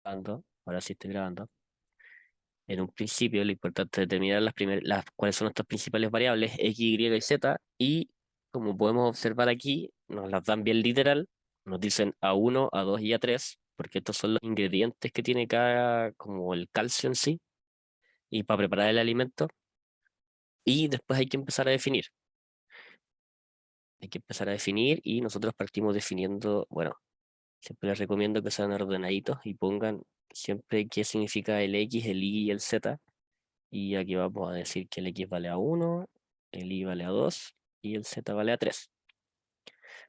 grabando, ahora sí estoy grabando. En un principio, lo importante es determinar cuáles son nuestras principales variables, x, y y z, y como podemos observar aquí, nos las dan bien literal, nos dicen A1, A2 y A3, porque estos son los ingredientes que tiene cada, como el calcio en sí, y para preparar el alimento, y después hay que empezar a definir. Hay que empezar a definir y nosotros partimos definiendo, bueno, siempre les recomiendo que sean ordenaditos y pongan siempre qué significa el X, el Y y el Z. Y aquí vamos a decir que el X vale a 1, el Y vale a 2 y el Z vale a 3.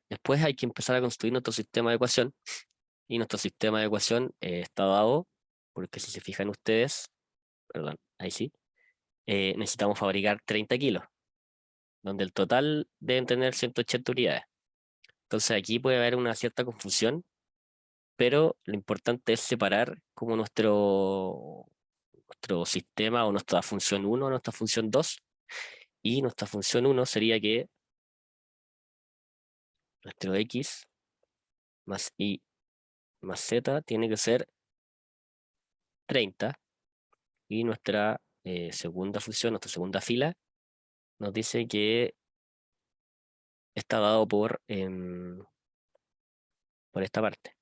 Después hay que empezar a construir nuestro sistema de ecuación. Y nuestro sistema de ecuación está dado, porque si se fijan ustedes, perdón, ahí sí, necesitamos fabricar 30 kilos, donde el total deben tener 180 unidades. Entonces aquí puede haber una cierta confusión, pero lo importante es separar como nuestro sistema o nuestra función uno, nuestra función 2, y nuestra función uno sería que nuestro x más y más z tiene que ser 30, y nuestra segunda función, nuestra segunda fila, nos dice que está dado por esta parte,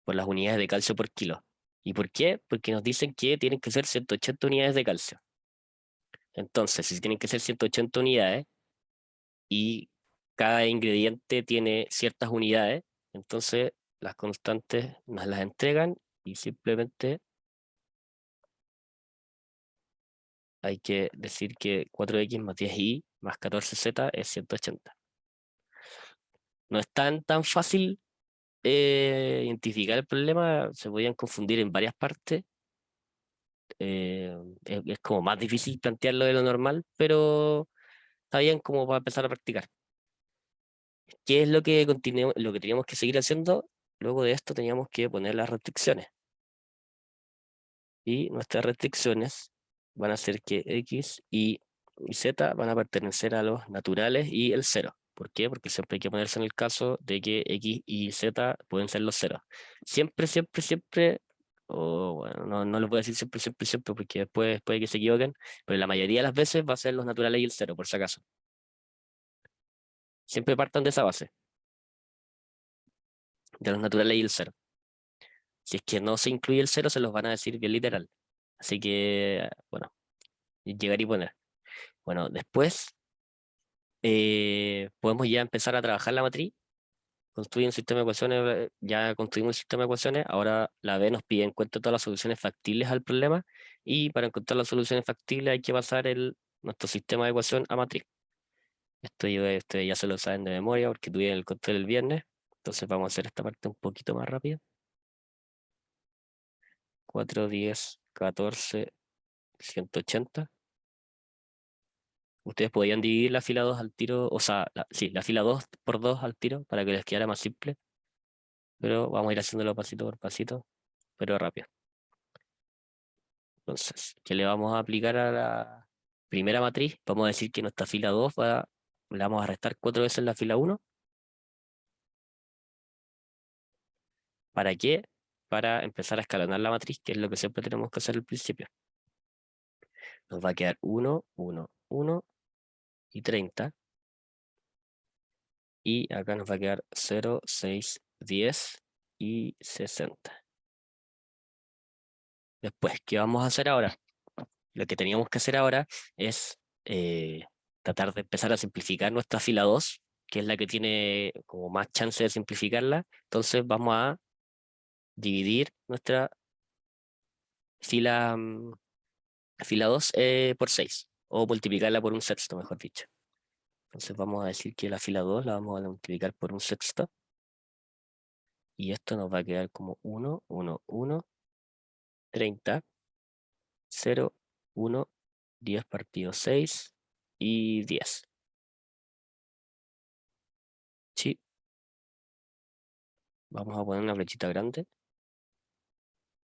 por las unidades de calcio por kilo. ¿Y por qué? Porque nos dicen que tienen que ser 180 unidades de calcio. Entonces, si tienen que ser 180 unidades y cada ingrediente tiene ciertas unidades, entonces las constantes nos las entregan y simplemente hay que decir que 4x más 10y más 14z es 180. No es tan fácil identificar el problema, se podían confundir en varias partes. Es como más difícil plantearlo de lo normal, pero está bien como para empezar a practicar. ¿Qué es lo que teníamos que seguir haciendo? Luego de esto teníamos que poner las restricciones. Y nuestras restricciones van a ser que x y z van a pertenecer a los naturales y el cero. ¿Por qué? Porque siempre hay que ponerse en el caso de que x y z pueden ser los ceros. Siempre, siempre, siempre, o bueno, no les voy a decir siempre, siempre, siempre, porque después puede que se equivoquen, pero la mayoría de las veces va a ser los naturales y el cero, por si acaso. Siempre partan de esa base, de los naturales y el cero. Si es que no se incluye el cero, se los van a decir bien literal. Así que, bueno, llegar y poner. Bueno, después podemos ya empezar a trabajar la matriz, construir un sistema de ecuaciones, ya construimos el sistema de ecuaciones, ahora la B nos pide en cuenta todas las soluciones factibles al problema, y para encontrar las soluciones factibles hay que pasar nuestro sistema de ecuación a matriz. Ustedes ya se lo saben de memoria porque tuvieron el control el viernes, entonces vamos a hacer esta parte un poquito más rápido. 4, 10, 14, 180. Ustedes podían dividir la fila 2 al tiro, o sea, sí, la fila 2 por 2 al tiro para que les quedara más simple, pero vamos a ir haciéndolo pasito por pasito, pero rápido. Entonces, ¿qué le vamos a aplicar a la primera matriz? Vamos a decir que nuestra fila 2 le vamos a restar 4 veces la fila 1. ¿Para qué? Para empezar a escalonar la matriz, que es lo que siempre tenemos que hacer al principio. Nos va a quedar 1, 1, 1 y 30. Y acá nos va a quedar 0, 6, 10 y 60. Después, ¿qué vamos a hacer ahora? Lo que teníamos que hacer ahora es tratar de empezar a simplificar nuestra fila 2, que es la que tiene como más chance de simplificarla. Entonces vamos a dividir nuestra fila, fila 2 por 6, o multiplicarla por un sexto, mejor dicho. Entonces vamos a decir que la fila 2 la vamos a multiplicar por un sexto, y esto nos va a quedar como 1, 1, 1, 30, 0, 1, 10 partido 6 y 10. Sí, vamos a poner una flechita grande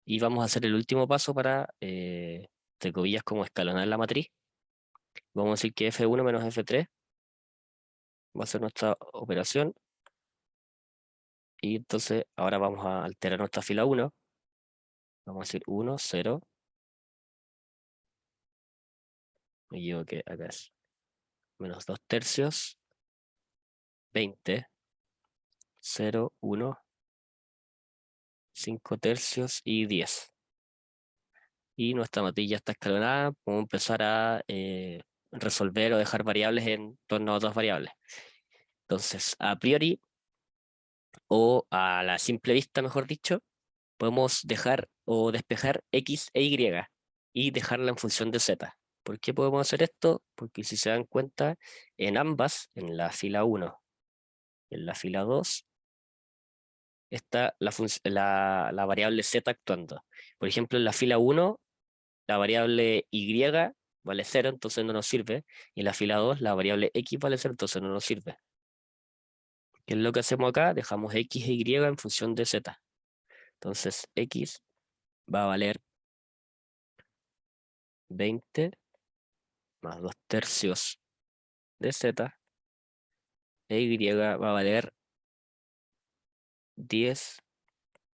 y vamos a hacer el último paso para, entre comillas, como escalonar la matriz. Vamos a decir que F1 menos F3 va a ser nuestra operación, y entonces ahora vamos a alterar nuestra fila 1 Vamos a decir 1, 0. Me equivoqué, acá es. Menos 2 tercios. 20. 0, 1. 5 tercios y 10. Y nuestra matriz ya está escalonada. Podemos empezar a resolver o dejar variables en torno a otras variables. Entonces, a priori, o a la simple vista, mejor dicho, podemos dejar o despejar X e Y y dejarla en función de Z. ¿Por qué podemos hacer esto? Porque si se dan cuenta, en ambas, en la fila 1 y en la fila 2, está la variable Z actuando. Por ejemplo, en la fila 1, la variable Y vale 0, entonces no nos sirve. Y en la fila 2, la variable X vale 0, entonces no nos sirve. ¿Qué es lo que hacemos acá? Dejamos X e Y en función de Z. Entonces, X va a valer 20 más 2 tercios de Z, e Y va a valer 10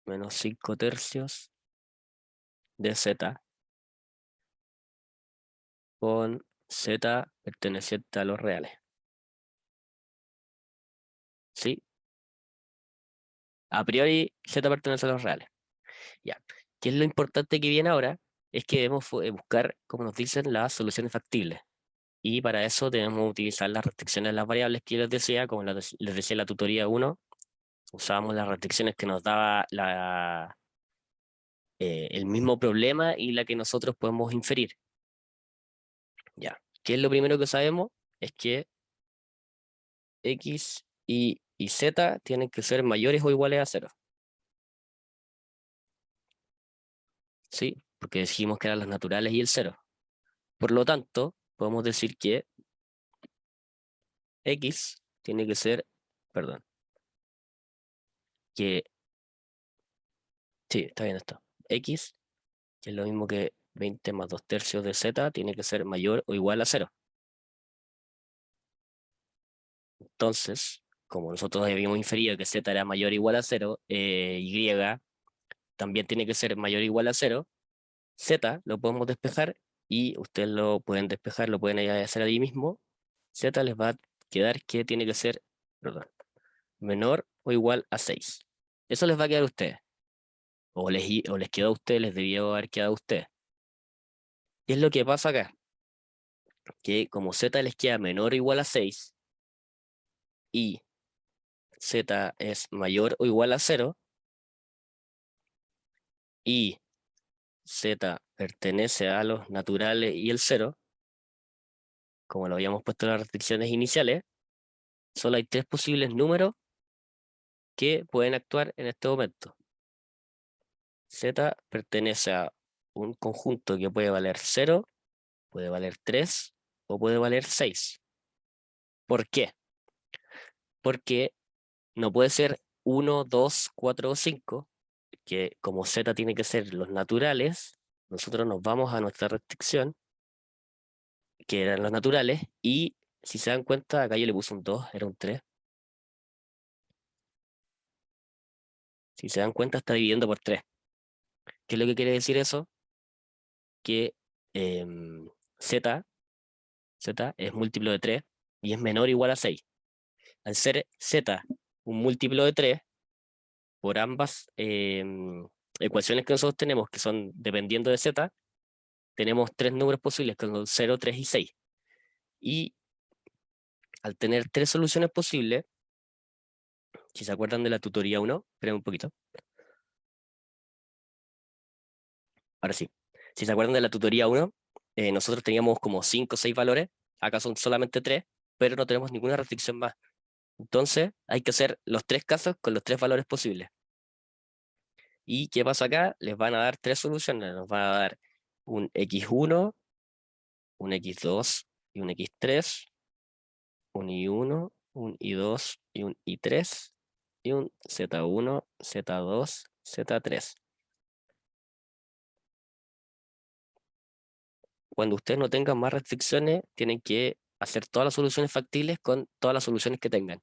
menos 5 tercios de Z, con Z perteneciente a los reales. ¿Sí? A priori, Z pertenece a los reales. Ya. ¿Qué es lo importante que viene ahora? Es que debemos buscar, como nos dicen, las soluciones factibles. Y para eso debemos utilizar las restricciones de las variables que yo les decía, como les decía en la tutoría 1, usábamos las restricciones que nos daba el mismo problema y la que nosotros podemos inferir. Ya. ¿Qué es lo primero que sabemos? Es que X y Z tienen que ser mayores o iguales a 0. ¿Sí? Porque dijimos que eran las naturales y el 0. Por lo tanto, podemos decir que X tiene que ser, perdón, que, sí, está bien esto. X, que es lo mismo que 20 más 2 tercios de Z, tiene que ser mayor o igual a 0. Entonces, como nosotros habíamos inferido que Z era mayor o igual a 0, Y también tiene que ser mayor o igual a 0, Z lo podemos despejar y ustedes lo pueden despejar, lo pueden hacer ahí mismo. Z les va a quedar que tiene que ser, perdón, menor o igual a 6. Eso les va a quedar a ustedes. O les quedó a ustedes, les debió haber quedado a ustedes. ¿Qué es lo que pasa acá? Que como Z les queda menor o igual a 6 y Z es mayor o igual a 0 y Z pertenece a los naturales y el 0, como lo habíamos puesto en las restricciones iniciales, solo hay 3 posibles números que pueden actuar en este momento. Z pertenece a un conjunto que puede valer 0, puede valer 3 o puede valer 6. ¿Por qué? Porque no puede ser 1, 2, 4 o 5, que como Z tiene que ser los naturales, nosotros nos vamos a nuestra restricción, que eran los naturales, y si se dan cuenta, acá yo le puse un 2, era un 3. Si se dan cuenta, está dividiendo por 3. ¿Qué es lo que quiere decir eso? Que Z es múltiplo de 3 y es menor o igual a 6. Al ser Z un múltiplo de 3, por ambas ecuaciones que nosotros tenemos, que son dependiendo de Z, tenemos 3 números posibles, que son 0, 3 y 6. Y al tener 3 soluciones posibles, si se acuerdan de la tutoría 1, esperen un poquito. Ahora sí. Si se acuerdan de la tutoría 1, nosotros teníamos como 5 o 6 valores, acá son solamente 3, pero no tenemos ninguna restricción más. Entonces hay que hacer los 3 casos con los 3 valores posibles. ¿Y qué pasa acá? Les van a dar 3 soluciones. Nos van a dar un x1, un x2 y un x3, un y1, un y2 y un y3, y un z1, z2, z3. Cuando ustedes no tengan más restricciones, tienen que hacer todas las soluciones factibles con todas las soluciones que tengan.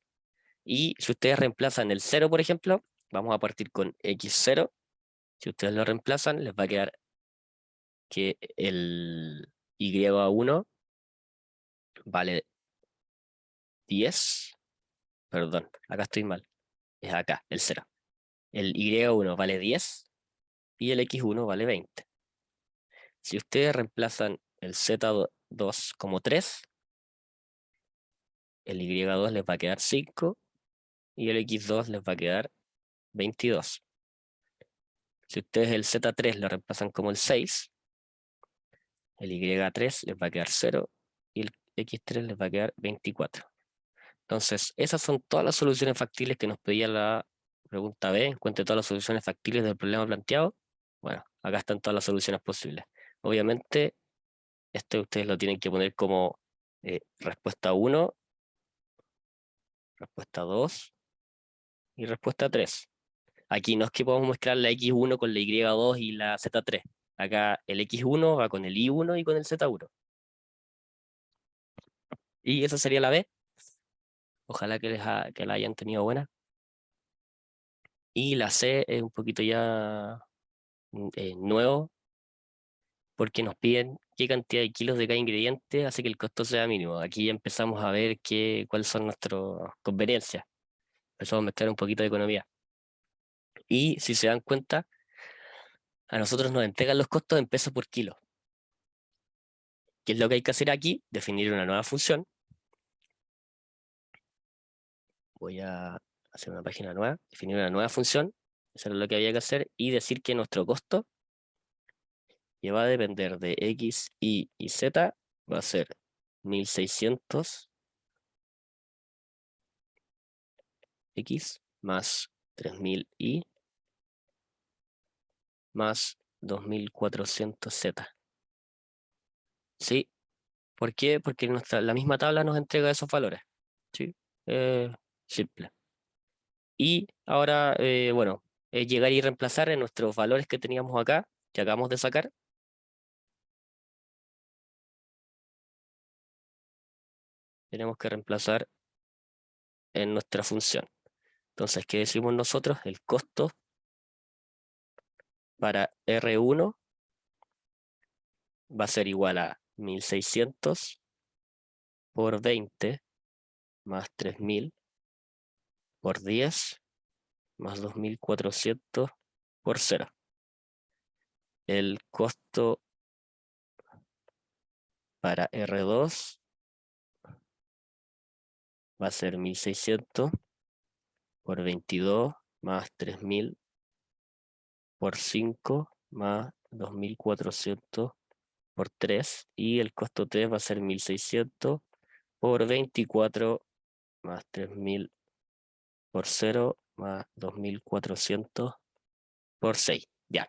Y si ustedes reemplazan el 0, por ejemplo, vamos a partir con x0, Si ustedes lo reemplazan, les va a quedar que el y1 vale 10. Perdón, acá estoy mal. Es acá, el 0. El y1 vale 10 y el x1 vale 20. Si ustedes reemplazan el z2 como 3, el y2 les va a quedar 5 y el x2 les va a quedar 22. Si ustedes el z3 lo reemplazan como el 6, el y3 les va a quedar 0 y el x3 les va a quedar 24. Entonces, esas son todas las soluciones factibles que nos pedía la pregunta B. Encuentre todas las soluciones factibles del problema planteado. Bueno, acá están todas las soluciones posibles. Obviamente, esto ustedes lo tienen que poner como respuesta 1, respuesta 2 y respuesta 3. Aquí no es que podamos mezclar la X1 con la Y2 y la Z3. Acá el X1 va con el Y1 y con el Z1. Y esa sería la B. Ojalá que la hayan tenido buena. Y la C es un poquito ya nuevo, porque nos piden qué cantidad de kilos de cada ingrediente hace que el costo sea mínimo. Aquí ya empezamos a ver cuáles son nuestras conveniencias. Empezamos a mezclar un poquito de economía. Y si se dan cuenta, a nosotros nos entregan los costos en pesos por kilo. ¿Qué es lo que hay que hacer aquí? Definir una nueva función. Voy a hacer una página nueva, definir una nueva función. Eso es lo que había que hacer. Y decir que nuestro costo, que va a depender de X, Y Z, va a ser 1600 X más 3000 Y más 2400 Z. ¿Sí? ¿Por qué? Porque la misma tabla nos entrega esos valores. ¿Sí? Simple. Y ahora, bueno, es llegar y reemplazar en nuestros valores que teníamos acá, que acabamos de sacar. Tenemos que reemplazar en nuestra función. Entonces, ¿qué decimos nosotros? El costo para R1 va a ser igual a 1600 por 20 más 3000 por 10 más 2400 por 0. El costo para R2 va a ser 1600 por 22 más 3000 por 5 más 2400 por 3. Y el costo T va a ser 1600 por 24 más 3000 por 0 más 2400 por 6. Ya.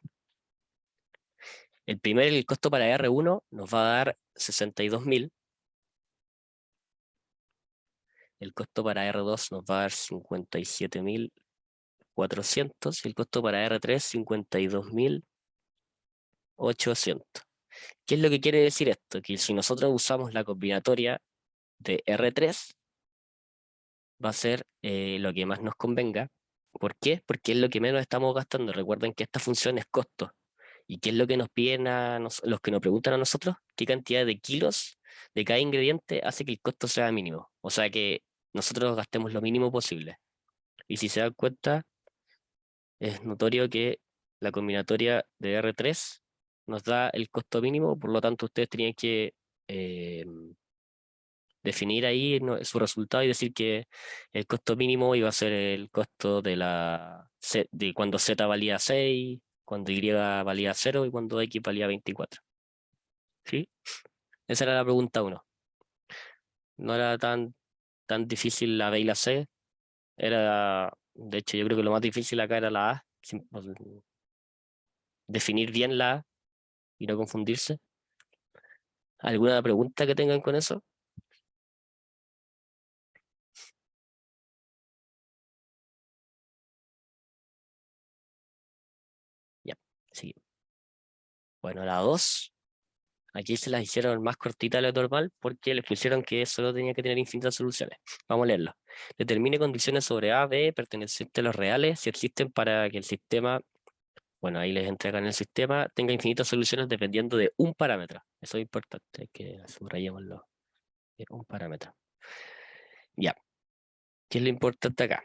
El costo para R1 nos va a dar 62.000. El costo para R2 nos va a dar 57.400 y el costo para R3 52.800. ¿Qué es lo que quiere decir esto? Que si nosotros usamos la combinatoria de R3, va a ser lo que más nos convenga. ¿Por qué? Porque es lo que menos estamos gastando. Recuerden que esta función es costo. ¿Y qué es lo que nos piden los que nos preguntan a nosotros? ¿Qué cantidad de kilos de cada ingrediente hace que el costo sea mínimo? O sea que nosotros gastemos lo mínimo posible. Y si se dan cuenta, es notorio que la combinatoria de R3 nos da el costo mínimo, por lo tanto ustedes tenían que eh, definir ahí su resultado y decir que el costo mínimo iba a ser el costo de cuando Z valía 6, cuando Y valía 0 y cuando X valía 24. ¿Sí? Esa era la pregunta 1. No era tan difícil la B y la C. De hecho, yo creo que lo más difícil acá era la A. Definir bien la A y no confundirse. ¿Alguna pregunta que tengan con eso? Ya, sí. Bueno, la 2. Aquí se las hicieron más cortita de lo normal porque les pusieron que solo tenía que tener infinitas soluciones. Vamos a leerlo. Determine condiciones sobre A, B, pertenecientes a los reales, si existen para que el sistema Bueno, ahí les entregan el sistema, tenga infinitas soluciones dependiendo de un parámetro. Eso es importante, que subrayémoslo. Un parámetro. Ya, ¿qué es lo importante acá?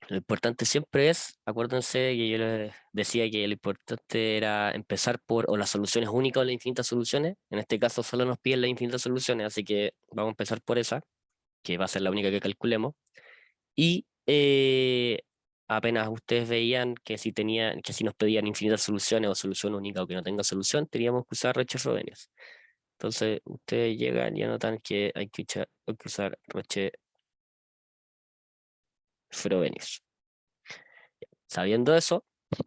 Lo importante siempre es, acuérdense que yo les decía que lo importante era empezar por o las soluciones únicas o las infinitas soluciones. En este caso solo nos piden las infinitas soluciones, así que vamos a empezar por esa, que va a ser la única que calculemos. Y apenas ustedes veían que si tenían, que si nos pedían infinitas soluciones o solución única o que no tenga solución, teníamos que usar Roche Frobenius. Entonces ustedes llegan y anotan que hay que usar Roche Frobenius. Sabiendo eso,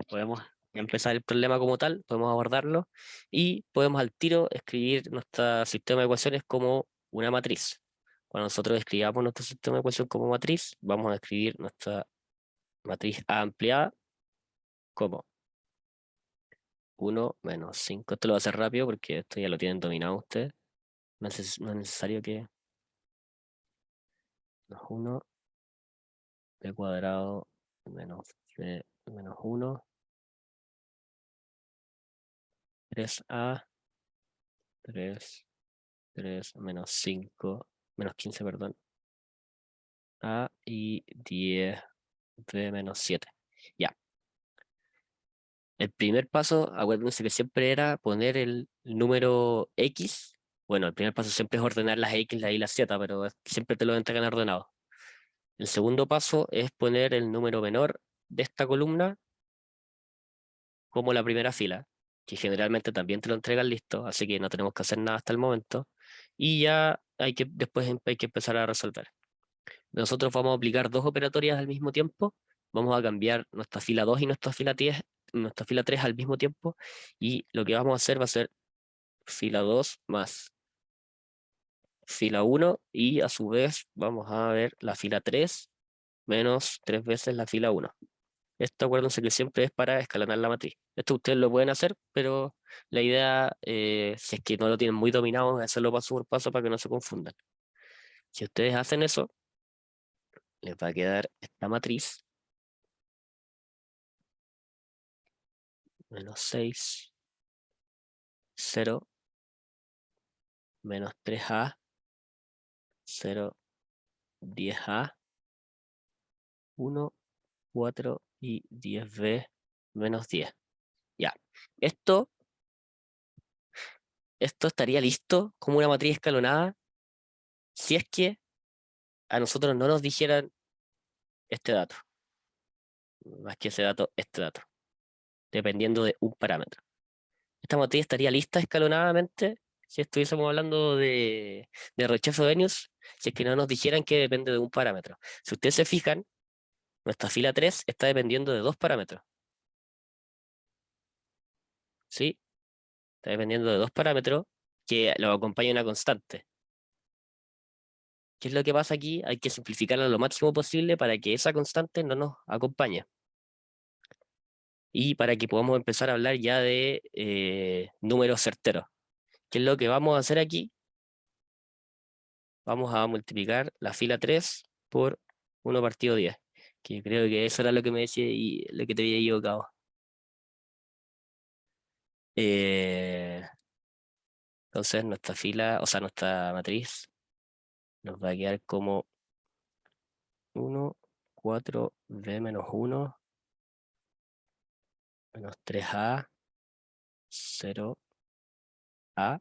podemos empezar el problema como tal, podemos abordarlo y podemos al tiro escribir nuestro sistema de ecuaciones como una matriz. Cuando nosotros escribamos nuestro sistema de ecuación como matriz, vamos a escribir nuestra matriz A ampliada como 1 menos 5. Esto lo voy a hacer rápido porque esto ya lo tienen dominado ustedes. No es necesario que... Menos 1 b cuadrado menos b menos 1, 3a, 3, 3 menos 5, menos 15, perdón, a y 10 b menos 7. Ya. El primer paso, acuérdense que siempre era poner el número x. Bueno, el primer paso siempre es ordenar las x, la y las z, pero siempre te lo entregan ordenado. El segundo paso es poner el número menor de esta columna como la primera fila, que generalmente también te lo entregan listo, así que no tenemos que hacer nada hasta el momento. Y ya después hay que empezar a resolver. Nosotros vamos a aplicar dos operatorias al mismo tiempo. Vamos a cambiar nuestra fila 2 y nuestra fila 3 al mismo tiempo. Y lo que vamos a hacer va a ser fila 2 más fila 1 y a su vez vamos a ver la fila 3 menos 3 veces la fila 1. Esto acuérdense que siempre es para escalonar la matriz. Esto ustedes lo pueden hacer, pero la idea, si es que no lo tienen muy dominado, es hacerlo paso por paso para que no se confundan. Si ustedes hacen eso, les va a quedar esta matriz, menos 6, 0, menos 3a, 0, 10a, 1, 4 y 10b menos 10. Ya, esto, esto estaría listo como una matriz escalonada si es que a nosotros no nos dijeran este dato, más que ese dato, este dato, dependiendo de un parámetro. Esta matriz estaría lista escalonadamente si estuviésemos hablando de Roche-Frobenius, si es que no nos dijeran que depende de un parámetro. Si ustedes se fijan, nuestra fila 3 está dependiendo de dos parámetros. ¿Sí? Está dependiendo de dos parámetros que lo acompaña una constante. ¿Qué es lo que pasa aquí? Hay que simplificarlo lo máximo posible para que esa constante no nos acompañe. Y para que podamos empezar a hablar ya de números certeros. ¿Qué es lo que vamos a hacer aquí? Vamos a multiplicar la fila 3 por 1 partido 10, que creo que eso era lo que me decía y lo que te había equivocado. Eh, entonces nuestra fila, o sea, nuestra matriz nos va a quedar como 1, 4, b menos 1, menos 3a, 0, a,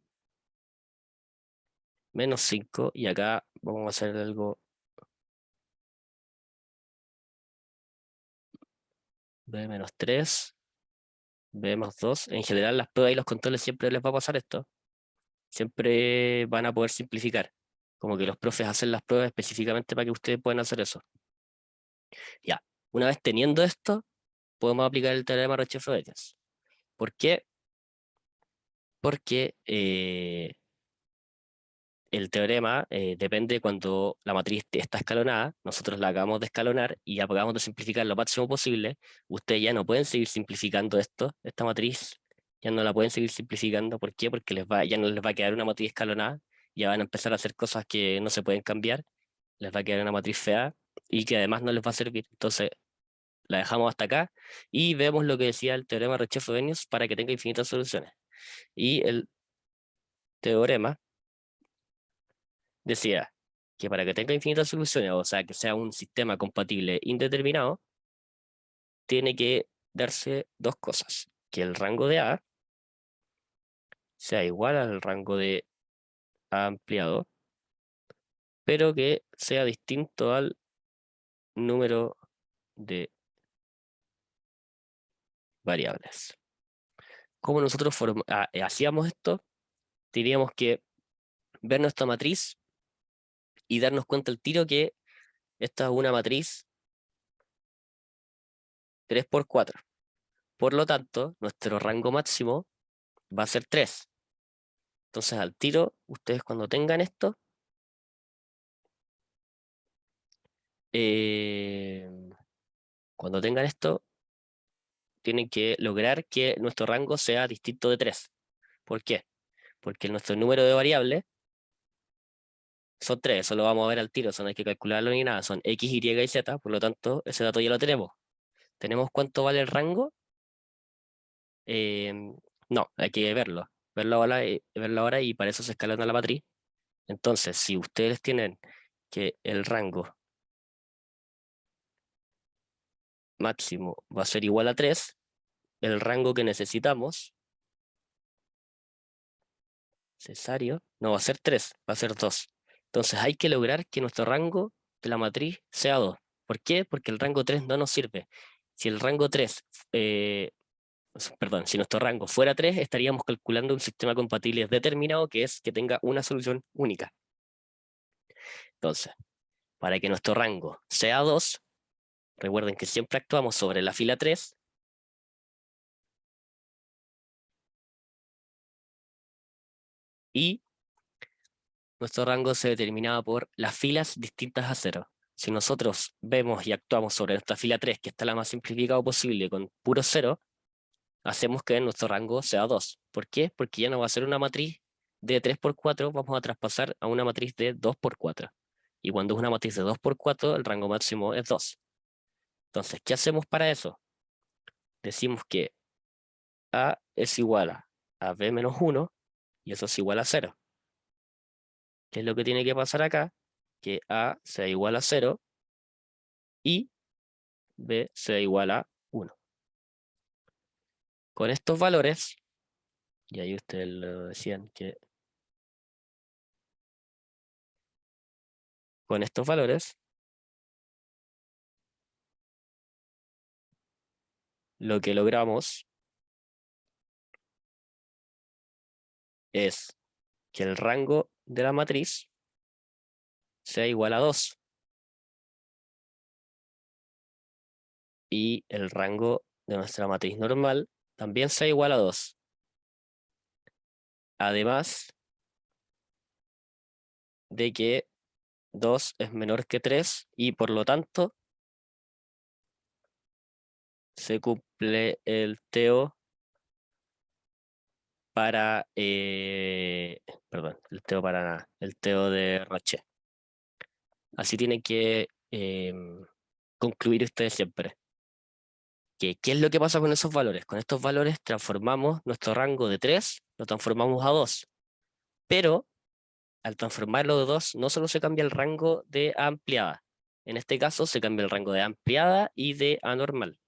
menos 5, y acá vamos a hacer algo b menos 3, b más 2. En general las pruebas y los controles siempre les va a pasar esto. Siempre van a poder simplificar. Como que los profes hacen las pruebas específicamente para que ustedes puedan hacer eso. Ya, una vez teniendo esto, podemos aplicar el teorema Roche-Frobenius. ¿Por qué? Porque el teorema depende cuando la matriz está escalonada, nosotros la acabamos de escalonar y acabamos de simplificar lo máximo posible. Ustedes ya no pueden seguir simplificando esta matriz, ya no la pueden seguir simplificando. ¿Por qué? Porque ya no les va a quedar una matriz escalonada, ya van a empezar a hacer cosas que no se pueden cambiar, les va a quedar una matriz fea y que además no les va a servir. Entonces, la dejamos hasta acá y vemos lo que decía el teorema de Ricciardo-Benius para que tenga infinitas soluciones. Y el teorema decía que para que tenga infinitas soluciones, o sea, que sea un sistema compatible indeterminado, tiene que darse dos cosas: que el rango de A sea igual al rango de A ampliado, pero que sea distinto al número de variables. ¿Cómo nosotros hacíamos esto? Teníamos que ver nuestra matriz y darnos cuenta al tiro que esta es una matriz 3 por 4. Por lo tanto, nuestro rango máximo va a ser 3. Entonces, al tiro, ustedes cuando tengan esto, eh, cuando tengan esto, tienen que lograr que nuestro rango sea distinto de 3. ¿Por qué? Porque nuestro número de variables son 3, eso lo vamos a ver al tiro, eso no hay que calcularlo ni nada, son X, Y y Z, por lo tanto, ese dato ya lo tenemos. ¿Tenemos cuánto vale el rango? Eh, no, hay que verlo ahora y para eso se escalona la matriz. Entonces, si ustedes tienen que el rango máximo va a ser igual a 3, el rango que necesitamos, necesario, no va a ser 3, va a ser 2. Entonces hay que lograr que nuestro rango de la matriz sea 2. ¿Por qué? Porque el rango 3 no nos sirve. Si el rango 3, perdón, si nuestro rango fuera 3, estaríamos calculando un sistema compatible determinado, que es que tenga una solución única. Entonces, para que nuestro rango sea 2, recuerden que siempre actuamos sobre la fila 3, y nuestro rango se determinaba por las filas distintas a 0. Si nosotros vemos y actuamos sobre nuestra fila 3, que está la más simplificado posible con puro 0, hacemos que nuestro rango sea 2. ¿Por qué? Porque ya no va a ser una matriz de 3 por 4, vamos a traspasar a una matriz de 2 por 4. Y cuando es una matriz de 2 por 4, el rango máximo es 2. Entonces, ¿qué hacemos para eso? Decimos que A es igual a B menos 1, y eso es igual a 0. ¿Qué es lo que tiene que pasar acá? Que A sea igual a 0 y B sea igual a 1. Con estos valores, y ahí ustedes lo decían, que con estos valores, lo que logramos es que el rango de la matriz sea igual a 2 y el rango de nuestra matriz normal también sea igual a 2. Además de que 2 es menor que 3 y por lo tanto se cumple el TO para, perdón, el TO para nada, el TO de Roche. Así tienen que concluir ustedes siempre. ¿Qué es lo que pasa con esos valores? Con estos valores transformamos nuestro rango de 3, lo transformamos a 2. Pero al transformarlo de 2, no solo se cambia el rango de A ampliada. En este caso se cambia el rango de A ampliada y de A normal.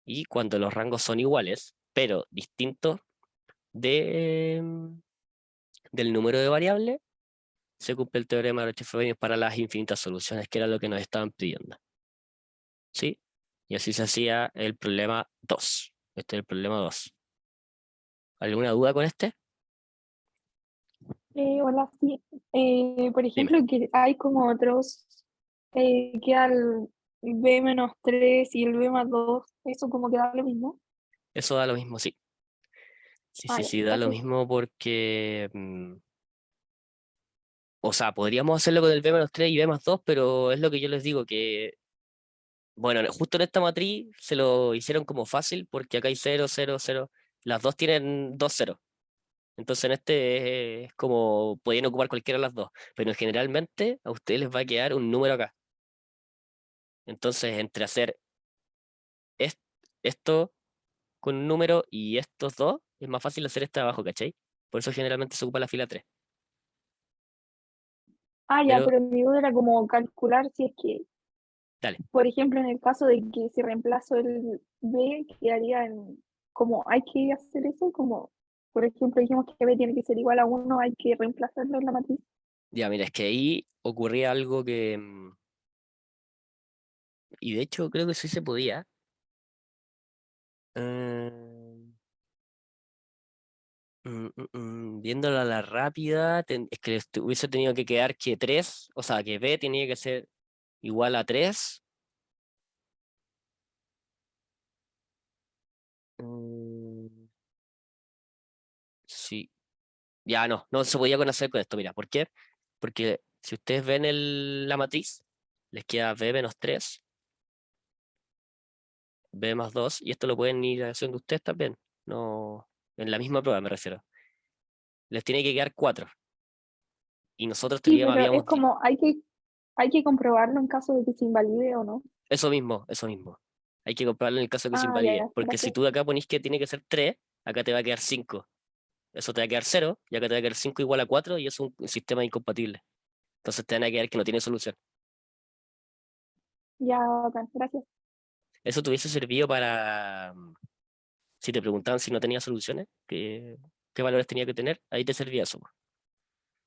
Y cuando los rangos son iguales, pero distintos del número de variables, se cumple el teorema de Ricciardo-Benius para las infinitas soluciones, que era lo que nos estaban pidiendo. ¿Sí? Y así se hacía el problema 2. Este es el problema 2. ¿Alguna duda con este? Hola, sí. Por Dime. ejemplo, que hay como otros, que al B-3 y el B+2, eso como que da lo mismo. Eso da lo mismo, sí. Sí, Ah, sí, ya, sí, da lo gracias. mismo porque... o sea, podríamos hacerlo con el B-3 y B+2, pero es lo que yo les digo, que... Bueno, justo en esta matriz se lo hicieron como fácil porque acá hay 0, 0, 0. Las dos tienen 2 ceros. Entonces en este es como podían ocupar cualquiera de las dos. Pero generalmente a ustedes les va a quedar un número acá. Entonces, entre hacer esto con un número y estos dos, es más fácil hacer este de abajo, ¿cachai? Por eso generalmente se ocupa la fila 3. Ah, ya, Pero, pero mi duda era como calcular si es que, dale, por ejemplo, en el caso de que si reemplazo el B, quedaría en, como hay que hacer eso, como, por ejemplo, dijimos que B tiene que ser igual a uno, hay que reemplazarlo en la matriz. ya mira, es que ahí ocurría algo que, y de hecho creo que sí se podía. Mm, Viéndolo a la rápida, es que hubiese tenido que quedar que 3, o sea, que B tenía que ser igual a 3. Sí, ya no se podía conocer con esto, mira, ¿por qué? Porque si ustedes ven la matriz, les queda B menos 3, B más 2, y esto lo pueden ir haciendo ustedes también, no, en la misma prueba me refiero. Les tiene que quedar 4, y nosotros Sí, teníamos, pero es habíamos, como hay que comprobarlo en caso de que se invalide o no. eso mismo. Hay que comprobarlo en el caso de que se Ah, ya, invalide, ya, porque si gracias. tú de acá ponís que tiene que ser 3, acá te va a quedar 5. Eso te va a quedar 0, y acá te va a quedar 5 igual a 4, y es un sistema incompatible. Entonces te van a quedar que no tiene solución. Ya, bacán, gracias. Eso te hubiese servido para, si te preguntaban si no tenía soluciones, qué valores tenía que tener, ahí te servía eso, po.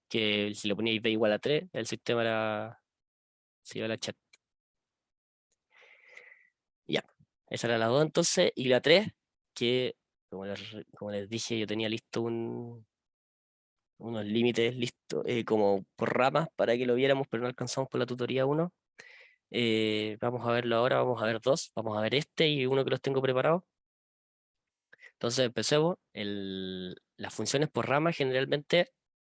Que si le poníais b igual a 3, el sistema se iba a la chat. Ya, esa era la 2 entonces, y la 3 que como les dije, yo tenía listo unos límites listos, como por ramas para que lo viéramos, pero no alcanzamos por la tutoría uno. Vamos a verlo ahora, vamos a ver dos, vamos a ver este y uno que los tengo preparados. Entonces empecemos. Las funciones por rama generalmente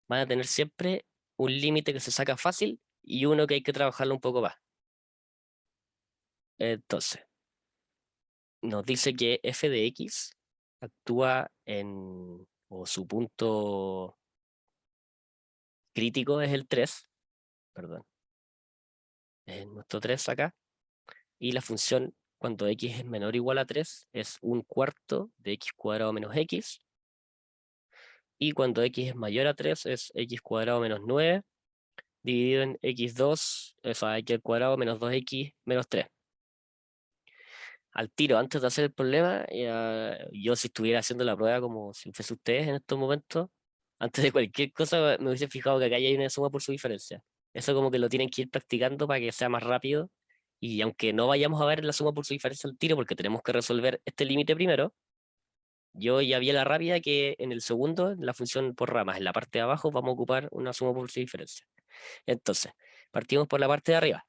van a tener siempre un límite que se saca fácil y uno que hay que trabajarlo un poco más. Entonces, nos dice que f de x actúa o su punto crítico es el 3, perdón, es nuestro 3 acá, y la función cuando x es menor o igual a 3 es un cuarto de x cuadrado menos x, y cuando x es mayor a 3 es x cuadrado menos 9 dividido en x2, o sea, x al cuadrado menos 2x menos 3. Al tiro, antes de hacer el problema, yo si estuviera haciendo la prueba como si fuese ustedes en estos momentos, antes de cualquier cosa me hubiese fijado que acá ya hay una suma por su diferencia. Eso como que lo tienen que ir practicando para que sea más rápido. Y aunque no vayamos a ver la suma por su diferencia al tiro, porque tenemos que resolver este límite primero, yo ya vi a la rápida que en el segundo, en la función por ramas, en la parte de abajo, vamos a ocupar una suma por su diferencia. Entonces, partimos por la parte de arriba.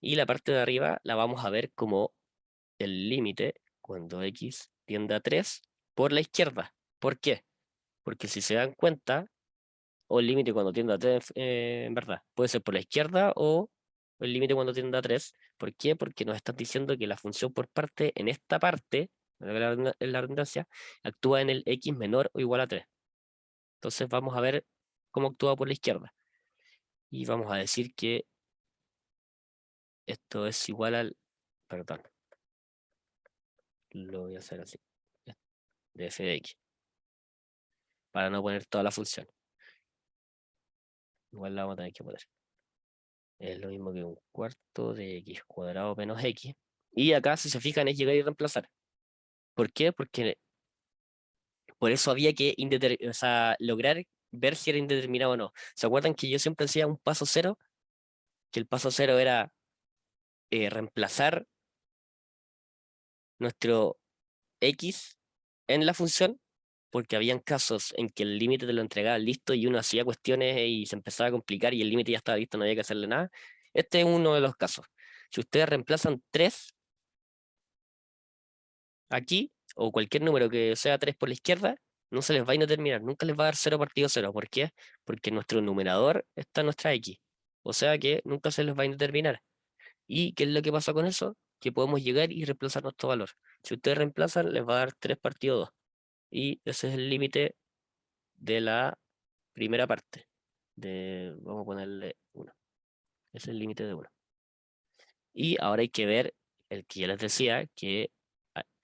Y la parte de arriba la vamos a ver como el límite cuando x tiende a 3 por la izquierda. ¿Por qué? Porque si se dan cuenta, o el límite cuando tiende a 3, en verdad, puede ser por la izquierda o el límite cuando tiende a 3. ¿Por qué? Porque nos están diciendo que la función por parte, en esta parte, en la redundancia, actúa en el x menor o igual a 3. Entonces vamos a ver cómo actúa por la izquierda. Y vamos a decir que esto es igual al, perdón, lo voy a hacer así, de f de x, para no poner toda la función. Igual la vamos a tener que poner. Es lo mismo que un cuarto de x cuadrado menos x. Y acá, si se fijan, es llegar y reemplazar. ¿Por qué? Porque por eso había que o sea, lograr ver si era indeterminado o no. ¿Se acuerdan que yo siempre decía un paso cero? Que el paso cero era reemplazar nuestro x en la función, porque habían casos en que el límite te lo entregaba listo y uno hacía cuestiones y se empezaba a complicar y el límite ya estaba listo, no había que hacerle nada. Este es uno de los casos. Si ustedes reemplazan 3 aquí, o cualquier número que sea 3 por la izquierda, no se les va a indeterminar, nunca les va a dar 0 partido 0. ¿Por qué? Porque nuestro numerador está en nuestra x. O sea que nunca se les va a indeterminar. ¿Y qué es lo que pasa con eso? Que podemos llegar y reemplazar nuestro valor. Si ustedes reemplazan, les va a dar 3 partido 2. Y ese es el límite de la primera parte. Vamos a ponerle 1. Ese es el límite de 1. Y ahora hay que ver el que yo les decía, que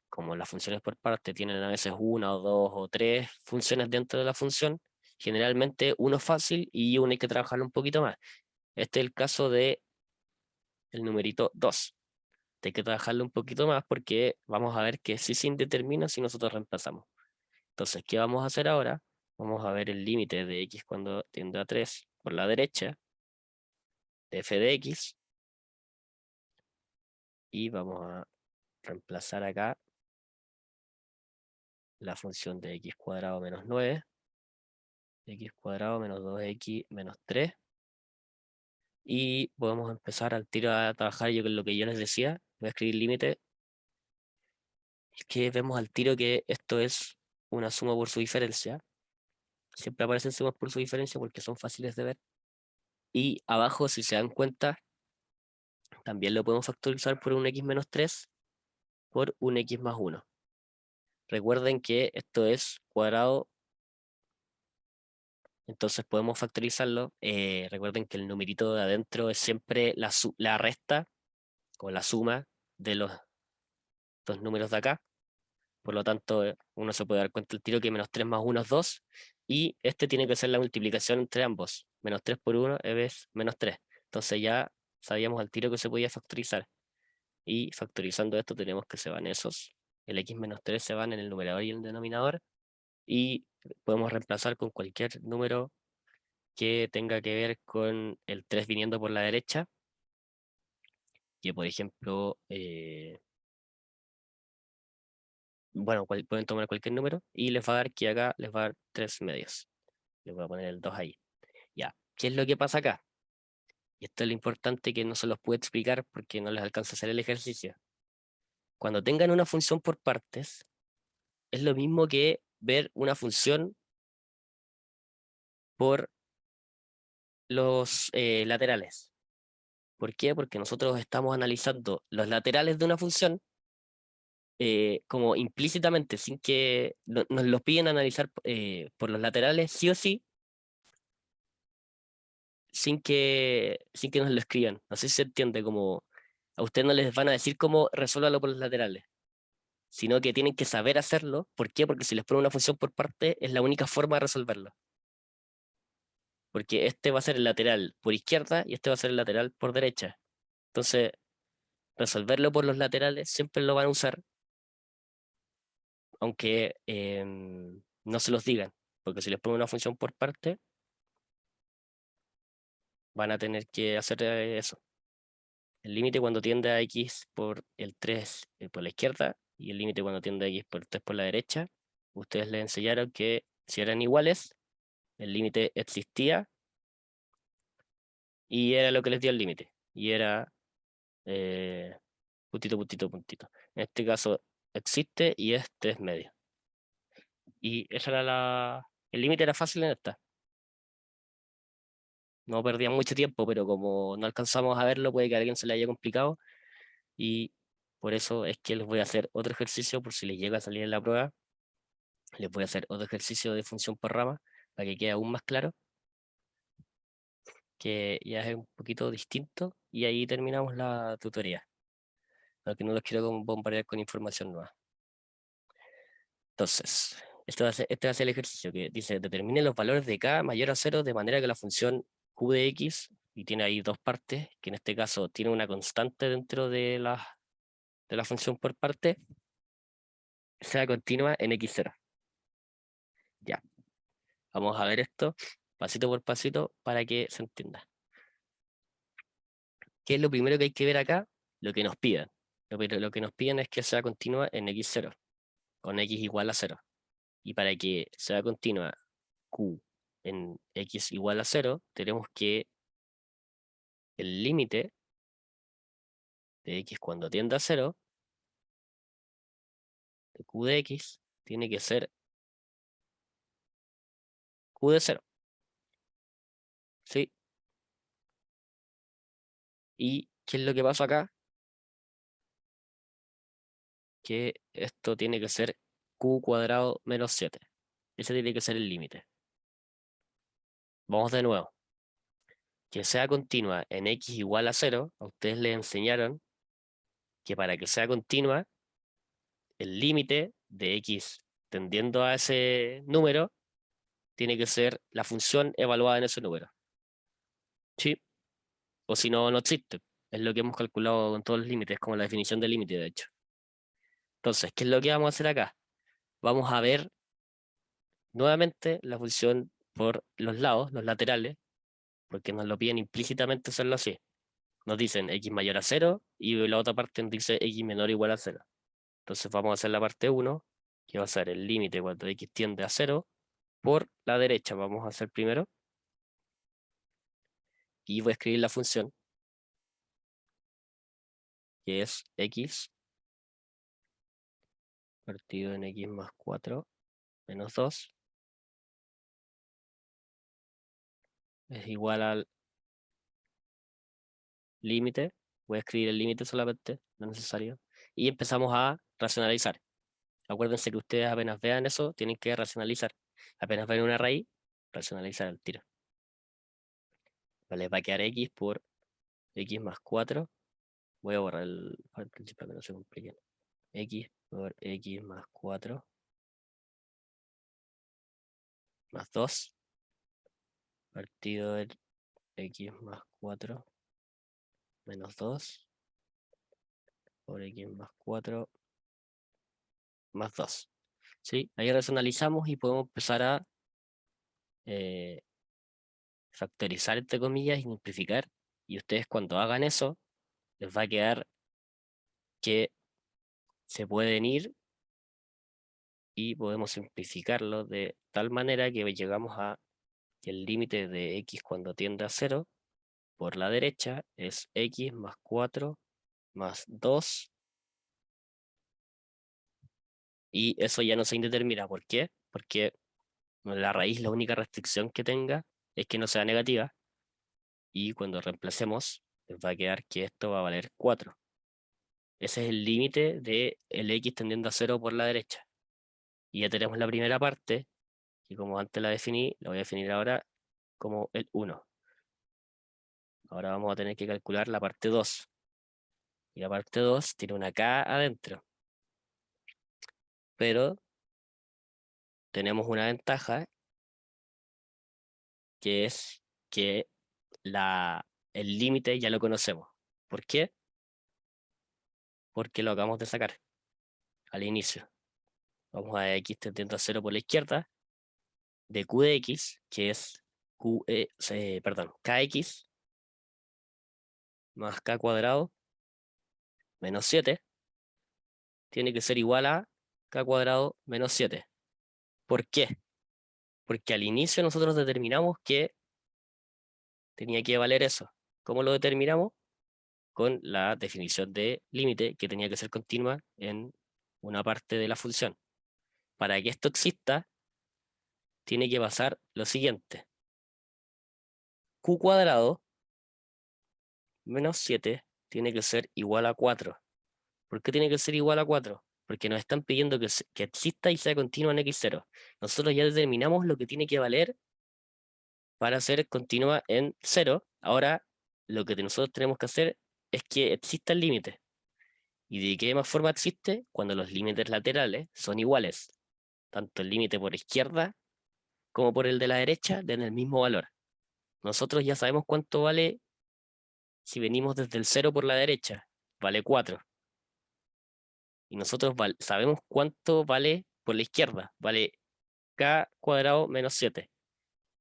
como las funciones por parte tienen a veces una o dos o tres funciones dentro de la función, generalmente uno es fácil y uno hay que trabajarlo un poquito más. Este es el caso de el numerito 2. Hay que trabajarlo un poquito más porque vamos a ver que sí se indetermina si nosotros reemplazamos. Entonces, ¿qué vamos a hacer ahora? Vamos a ver el límite de x cuando tiende a 3 por la derecha, de f de x, y vamos a reemplazar acá la función de x cuadrado menos 9, x cuadrado menos 2x menos 3, y podemos empezar al tiro a trabajar yo con lo que yo les decía. Voy a escribir límite, es que vemos al tiro que esto es una suma por su diferencia. Siempre aparecen sumas por su diferencia porque son fáciles de ver. Y abajo, si se dan cuenta, también lo podemos factorizar por un x menos 3 por un x más 1. Recuerden que esto es cuadrado, entonces podemos factorizarlo. Recuerden que el numerito de adentro es siempre la resta o la suma de los dos números de acá. Por lo tanto, uno se puede dar cuenta el tiro que menos 3 más 1 es 2. Y este tiene que ser la multiplicación entre ambos. Menos 3 por 1 es menos 3. Entonces ya sabíamos al tiro que se podía factorizar. Y factorizando esto tenemos que se van esos. El x menos 3 se van en el numerador y el denominador. Y podemos reemplazar con cualquier número que tenga que ver con el 3 viniendo por la derecha. Que por ejemplo, bueno, pueden tomar cualquier número y les va a dar que acá les va a dar 3 medios. Les voy a poner el 2 ahí. Ya, ¿qué es lo que pasa acá? Y esto es lo importante que no se los puedo explicar porque no les alcanza a hacer el ejercicio. Cuando tengan una función por partes, es lo mismo que ver una función por los laterales. ¿Por qué? Porque nosotros estamos analizando los laterales de una función como implícitamente, sin que nos los piden analizar por los laterales, sí o sí, sin que nos lo escriban. No sé si se entiende, como a ustedes no les van a decir cómo resuélvalo por los laterales, sino que tienen que saber hacerlo. ¿Por qué? Porque si les ponen una función por parte, es la única forma de resolverlo. Porque este va a ser el lateral por izquierda y este va a ser el lateral por derecha. Entonces, resolverlo por los laterales siempre lo van a usar, aunque no se los digan, porque si les ponen una función por parte, van a tener que hacer eso. El límite cuando tiende a x por el 3 por la izquierda y el límite cuando tiende a x por el 3 por la derecha, ustedes les enseñaron que si eran iguales, el límite existía y era lo que les dio el límite. Y era puntito, puntito, puntito. En este caso existe y es 3 medios. Y esa era el límite era fácil en esta. No perdían mucho tiempo, pero como no alcanzamos a verlo, puede que a alguien se le haya complicado. Y por eso es que les voy a hacer otro ejercicio por si les llega a salir en la prueba. Les voy a hacer otro ejercicio de función por rama para que quede aún más claro, que ya es un poquito distinto. Y ahí terminamos la tutoría, porque no los quiero bombardear con información nueva. Entonces, este va a ser el ejercicio que dice, determine los valores de k mayor a 0 de manera que la función q de x, y tiene ahí dos partes, que en este caso tiene una constante dentro de la función por parte, sea continua en x0. Ya, vamos a ver esto pasito por pasito para que se entienda. ¿Qué es lo primero que hay que ver acá? Lo que nos piden. Lo que nos piden es que sea continua en x0, con x igual a 0. Y para que sea continua q en x igual a 0, tenemos que el límite de x cuando tiende a 0, de q de x, tiene que ser q de 0. ¿Sí? ¿Y qué es lo que pasa acá? Que esto tiene que ser q cuadrado menos 7. Ese tiene que ser el límite. Vamos de nuevo. Que sea continua en x igual a 0, a ustedes les enseñaron que para que sea continua, el límite de x tendiendo a ese número tiene que ser la función evaluada en ese número. ¿Sí? O si no, no existe. Es lo que hemos calculado con todos los límites, como la definición de límite, de hecho. Entonces, ¿qué es lo que vamos a hacer acá? Vamos a ver nuevamente la función por los lados, los laterales, porque nos lo piden implícitamente hacerlo así. Nos dicen x mayor a 0 y la otra parte nos dice x menor o igual a 0. Entonces vamos a hacer la parte 1, que va a ser el límite cuando x tiende a 0 por la derecha. Vamos a hacer primero. Y voy a escribir la función, que es x partido en x más 4 menos 2 es igual al límite. Voy a escribir el límite solamente, no es necesario. Y empezamos a racionalizar. Acuérdense que ustedes apenas vean eso, tienen que racionalizar. Apenas ven una raíz, racionalizar el tiro. Vale, va a quedar x por x más 4. Voy a borrar el principio para que no se compliquen. X por x más 4 más 2 partido en x más 4 menos 2 por x más 4 más 2. ¿Sí? Ahí racionalizamos y podemos empezar a eh, factorizar, entre comillas, y simplificar. Y ustedes cuando hagan eso, les va a quedar que se pueden ir y podemos simplificarlo de tal manera que llegamos a que el límite de x cuando tiende a 0 por la derecha es x más 4 más 2. Y eso ya no se indetermina. ¿Por qué? Porque la raíz, la única restricción que tenga es que no sea negativa. Y cuando reemplacemos, les va a quedar que esto va a valer 4. Ese es el límite de el x tendiendo a 0 por la derecha. Y ya tenemos la primera parte, que como antes la definí, la voy a definir ahora como el 1. Ahora vamos a tener que calcular la parte 2. Y la parte 2 tiene una k adentro. Pero tenemos una ventaja, que es que el límite ya lo conocemos. ¿Por qué? Porque lo acabamos de sacar al inicio. Vamos a x tendiendo a 0 por la izquierda, de q de x, que es kx más k cuadrado menos 7, tiene que ser igual a k cuadrado menos 7. ¿Por qué? Porque al inicio nosotros determinamos que tenía que valer eso. ¿Cómo lo determinamos? Con la definición de límite, que tenía que ser continua en una parte de la función. Para que esto exista, tiene que pasar lo siguiente. Q cuadrado menos 7 tiene que ser igual a 4. ¿Por qué tiene que ser igual a 4? Porque nos están pidiendo que exista y sea continua en x0. Nosotros ya determinamos lo que tiene que valer para ser continua en 0. Ahora, lo que nosotros tenemos que hacer es que exista el límite. ¿Y de qué más forma existe? Cuando los límites laterales son iguales. Tanto el límite por izquierda como por el de la derecha den el mismo valor. Nosotros ya sabemos cuánto vale si venimos desde el 0 por la derecha. Vale 4. Y nosotros sabemos cuánto vale por la izquierda. Vale k cuadrado menos 7.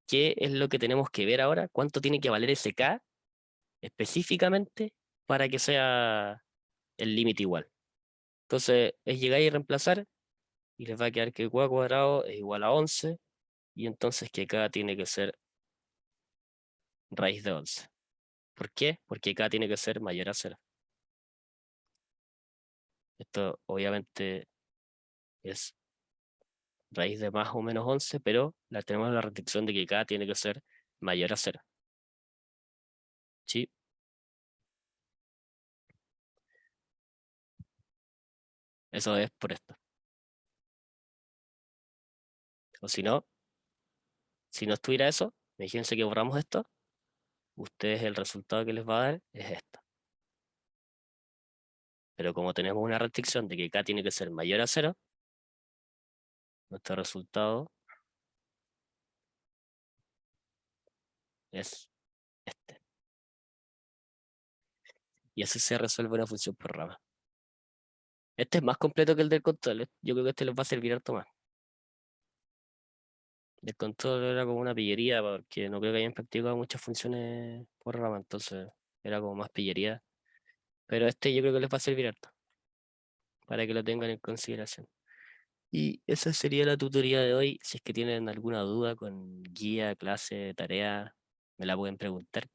¿Qué es lo que tenemos que ver ahora? ¿Cuánto tiene que valer ese k específicamente para que sea el límite igual? Entonces es llegar y reemplazar y les va a quedar que k cuadrado es igual a 11 y entonces que k tiene que ser raíz de 11. ¿Por qué? Porque k tiene que ser mayor a 0. Esto obviamente es raíz de más o menos 11, pero tenemos la restricción de que k tiene que ser mayor a 0. ¿Sí? Eso es por esto. O si no estuviera eso, imagínense que borramos esto, ustedes el resultado que les va a dar es esto. Pero como tenemos una restricción de que k tiene que ser mayor a 0, nuestro resultado es este. Y así se resuelve una función por rama. Este es más completo que el del control. Yo creo que este les va a servir harto más. El control era como una pillería, porque no creo que hayan practicado muchas funciones por rama, entonces era como más pillería. Pero este yo creo que les va a servir harto, para que lo tengan en consideración. Y esa sería la tutoría de hoy. Si es que tienen alguna duda con guía, clase, tarea, me la pueden preguntar.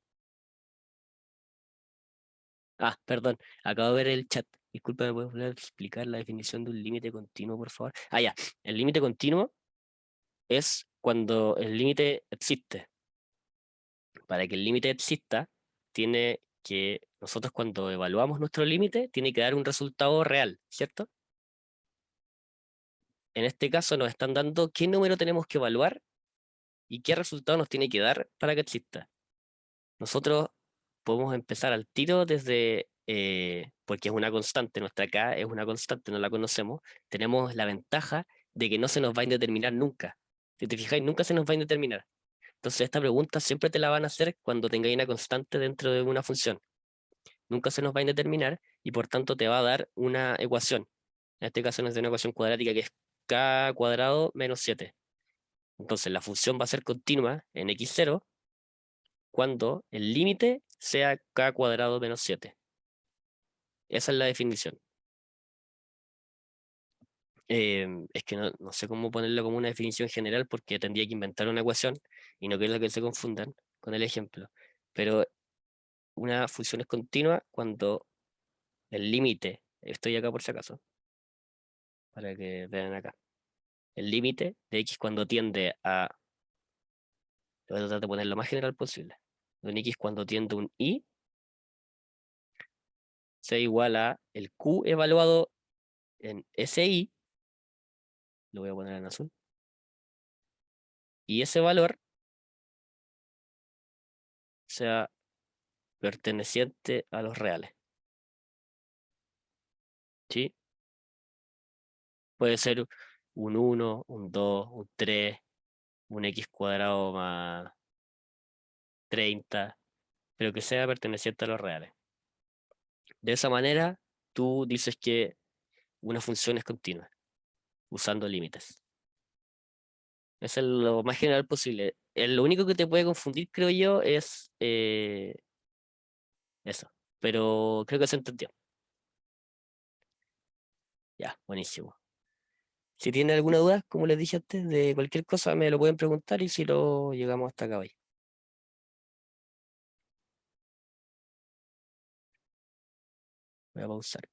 Ah, perdón, acabo de ver el chat. Disculpa, ¿me puedes volver a explicar la definición de un límite continuo, por favor? Ah, ya. El límite continuo es cuando el límite existe. Para que el límite exista, tiene que, nosotros cuando evaluamos nuestro límite, tiene que dar un resultado real, ¿cierto? En este caso nos están dando qué número tenemos que evaluar y qué resultado nos tiene que dar para que exista. Nosotros podemos empezar al tiro desde, porque es una constante, nuestra K es una constante, no la conocemos, tenemos la ventaja de que no se nos va a indeterminar nunca. Si te fijáis, nunca se nos va a indeterminar. Entonces esta pregunta siempre te la van a hacer cuando tengáis una constante dentro de una función. Nunca se nos va a indeterminar y por tanto te va a dar una ecuación. En este caso nos da una ecuación cuadrática que es K cuadrado menos 7. Entonces la función va a ser continua en x0 cuando el límite sea k cuadrado menos 7. Esa es la definición. Es que no sé cómo ponerlo como una definición general porque tendría que inventar una ecuación y no quiero que se confundan con el ejemplo. Pero una función es continua cuando el límite, estoy acá por si acaso, para que vean acá. El límite de x cuando tiende a, voy a tratar de poner lo más general posible, un x cuando tiende a un y, sea igual a el q evaluado en SI, lo voy a poner en azul, y ese valor sea perteneciente a los reales. ¿Sí? Puede ser un 1, un 2, un 3, un x cuadrado más 30, pero que sea perteneciente a los reales. De esa manera, tú dices que una función es continua, usando límites. Eso es lo más general posible. Lo único que te puede confundir, creo yo, es eso. Pero creo que se entendió. Ya, buenísimo. Si tienen alguna duda, como les dije antes, de cualquier cosa, me lo pueden preguntar y si lo llegamos hasta acá hoy. Voy a pausar.